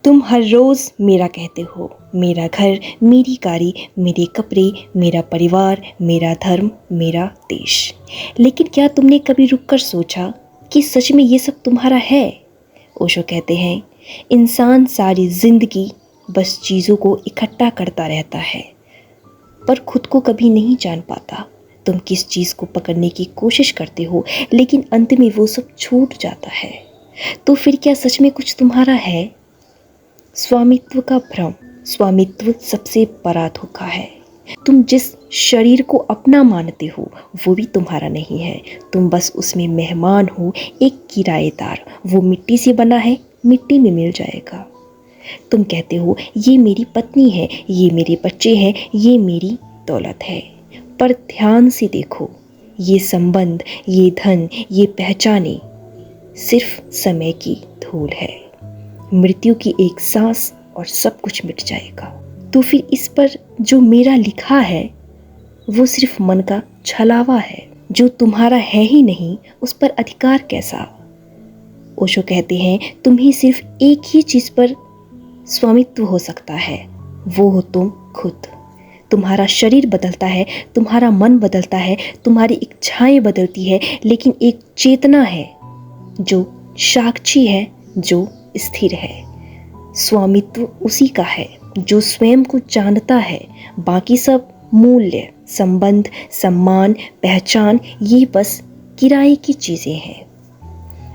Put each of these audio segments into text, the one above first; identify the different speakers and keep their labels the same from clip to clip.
Speaker 1: तुम हर रोज़ मेरा कहते हो, मेरा घर, मेरी गाड़ी, मेरे कपड़े, मेरा परिवार, मेरा धर्म, मेरा देश। लेकिन क्या तुमने कभी रुककर सोचा कि सच में ये सब तुम्हारा है? ओशो कहते हैं, इंसान सारी जिंदगी बस चीज़ों को इकट्ठा करता रहता है, पर खुद को कभी नहीं जान पाता। तुम किस चीज़ को पकड़ने की कोशिश करते हो, लेकिन अंत में वो सब छूट जाता है। तो फिर क्या सच में कुछ तुम्हारा है? स्वामित्व का भ्रम। स्वामित्व सबसे बड़ा धोखा है। तुम जिस शरीर को अपना मानते हो वो भी तुम्हारा नहीं है। तुम बस उसमें मेहमान हो, एक किराएदार। वो मिट्टी से बना है, मिट्टी में मिल जाएगा। तुम कहते हो ये मेरी पत्नी है, ये मेरे बच्चे हैं, ये मेरी दौलत है। पर ध्यान से देखो, ये संबंध, ये धन, ये पहचाने सिर्फ समय की धूल है। मृत्यु की एक सांस और सब कुछ मिट जाएगा। तो फिर इस पर जो मेरा लिखा है वो सिर्फ मन का छलावा है। जो तुम्हारा है ही नहीं उस पर अधिकार कैसा? ओशो कहते हैं, तुम्हें सिर्फ एक ही चीज पर स्वामित्व हो सकता है, वो हो तुम खुद। तुम्हारा शरीर बदलता है, तुम्हारा मन बदलता है, तुम्हारी इच्छाएं बदलती है, लेकिन एक चेतना है जो साक्षी है, जो स्थिर है। स्वामित्व उसी का है जो स्वयं को जानता है। बाकी सब मूल्य, संबंध, सम्मान, पहचान, ये बस किराए की चीजें हैं।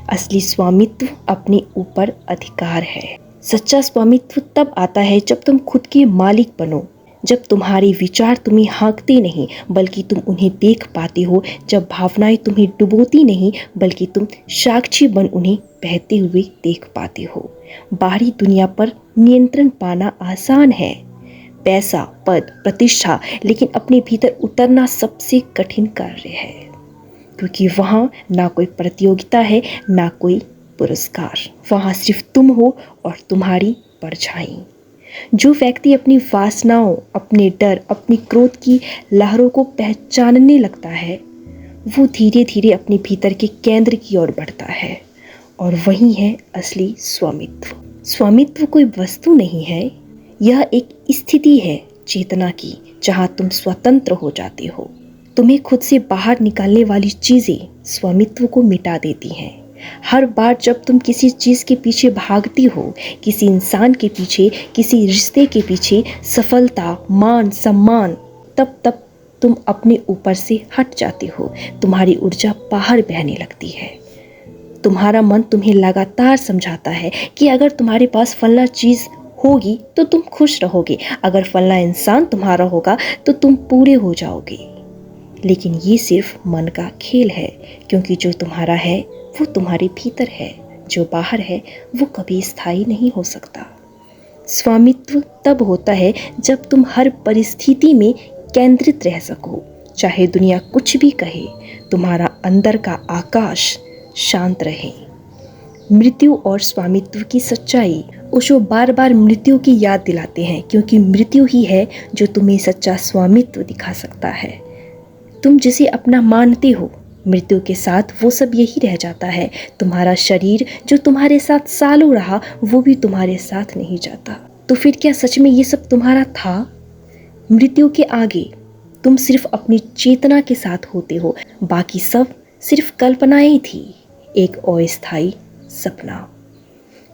Speaker 1: असली स्वामित्व अपने ऊपर अधिकार है। सच्चा स्वामित्व तब आता है जब तुम खुद के मालिक बनो, जब तुम्हारे विचार तुम्हें हाँकते नहीं बल्कि तुम उन्हें देख पाते हो, जब भावनाएं तुम्हें डुबोती नहीं बल्कि तुम साक्षी बन उन्हें बहते हुए देख पाते हो। बाहरी दुनिया पर नियंत्रण पाना आसान है, पैसा, पद, प्रतिष्ठा, लेकिन अपने भीतर उतरना सबसे कठिन कार्य है, क्योंकि वहाँ ना कोई प्रतियोगिता है, ना कोई पुरस्कार। वहाँ सिर्फ तुम हो और तुम्हारी परछाई। जो व्यक्ति अपनी वासनाओं, अपने डर, अपनी क्रोध की लहरों को पहचानने लगता है वो धीरे धीरे अपने भीतर के केंद्र की ओर बढ़ता है, और वही है असली स्वामित्व। स्वामित्व कोई वस्तु नहीं है, यह एक स्थिति है चेतना की, जहां तुम स्वतंत्र हो जाते हो। तुम्हें खुद से बाहर निकालने वाली चीजें स्वामित्व को मिटा देती हैं। हर बार जब तुम किसी चीज के पीछे भागती हो, किसी इंसान के पीछे, किसी रिश्ते के पीछे, सफलता, मान, सम्मान, तब तुम अपने ऊपर से हट जाते हो। तुम्हारी ऊर्जा बाहर बहने लगती है। तुम्हारा मन तुम्हें लगातार समझाता है कि अगर तुम्हारे पास फलना चीज होगी तो तुम खुश रहोगे, अगर फलना इंसान तुम्हारा होगा तो तुम पूरे हो जाओगे। लेकिन ये सिर्फ मन का खेल है, क्योंकि जो तुम्हारा है वो तुम्हारे भीतर है, जो बाहर है वो कभी स्थायी नहीं हो सकता। स्वामित्व तब होता है जब तुम हर परिस्थिति में केंद्रित रह सको, चाहे दुनिया कुछ भी कहे, तुम्हारा अंदर का आकाश शांत रहे। मृत्यु और स्वामित्व की सच्चाई। ओशो बार बार मृत्यु की याद दिलाते हैं, क्योंकि मृत्यु ही है जो तुम्हें सच्चा स्वामित्व दिखा सकता है। तुम जिसे अपना मानते हो, मृत्यु के साथ वो सब यही रह जाता है। तुम्हारा शरीर जो तुम्हारे साथ सालों रहा वो भी तुम्हारे साथ नहीं जाता। तो फिर क्या सच में ये सब तुम्हारा था? मृत्यु के आगे तुम सिर्फ अपनी चेतना के साथ होते हो, बाकी सब सिर्फ कल्पनाएं थी, एक अस्थायी सपना।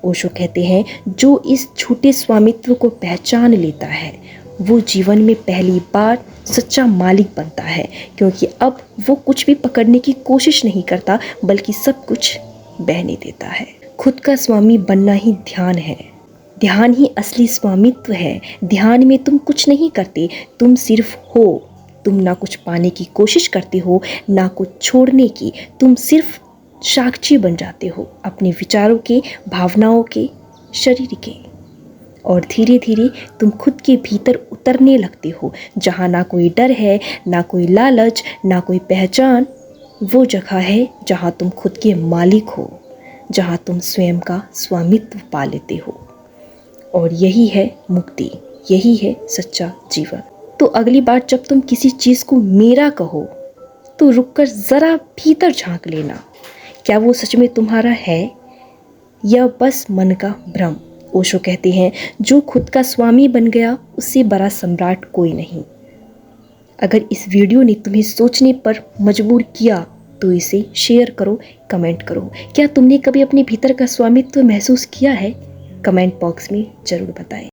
Speaker 1: ओशो कहते हैं, जो इस झूठे स्वामित्व को पहचान लेता है वो जीवन में पहली बार सच्चा मालिक बनता है, क्योंकि अब वो कुछ भी पकड़ने की कोशिश नहीं करता बल्कि सब कुछ बहने देता है। खुद का स्वामी बनना ही ध्यान है। ध्यान ही असली स्वामित्व है। ध्यान में तुम कुछ नहीं करते, तुम सिर्फ हो। तुम ना कुछ पाने की कोशिश करते हो, ना कुछ छोड़ने की। तुम सिर्फ साक्षी बन जाते हो, अपने विचारों के, भावनाओं के, शरीर के। और धीरे धीरे तुम खुद के भीतर उतरने लगते हो, जहाँ ना कोई डर है, ना कोई लालच, ना कोई पहचान। वो जगह है जहाँ तुम खुद के मालिक हो, जहाँ तुम स्वयं का स्वामित्व पा लेते हो। और यही है मुक्ति, यही है सच्चा जीवन। तो अगली बार जब तुम किसी चीज़ को मेरा कहो तो रुककर ज़रा भीतर झांक लेना, क्या वो सच में तुम्हारा है या बस मन का भ्रम? ओशो कहते हैं, जो खुद का स्वामी बन गया उससे बड़ा सम्राट कोई नहीं। अगर इस वीडियो ने तुम्हें सोचने पर मजबूर किया तो इसे शेयर करो, कमेंट करो। क्या तुमने कभी अपने भीतर का स्वामित्व महसूस किया है? कमेंट बॉक्स में ज़रूर बताएं।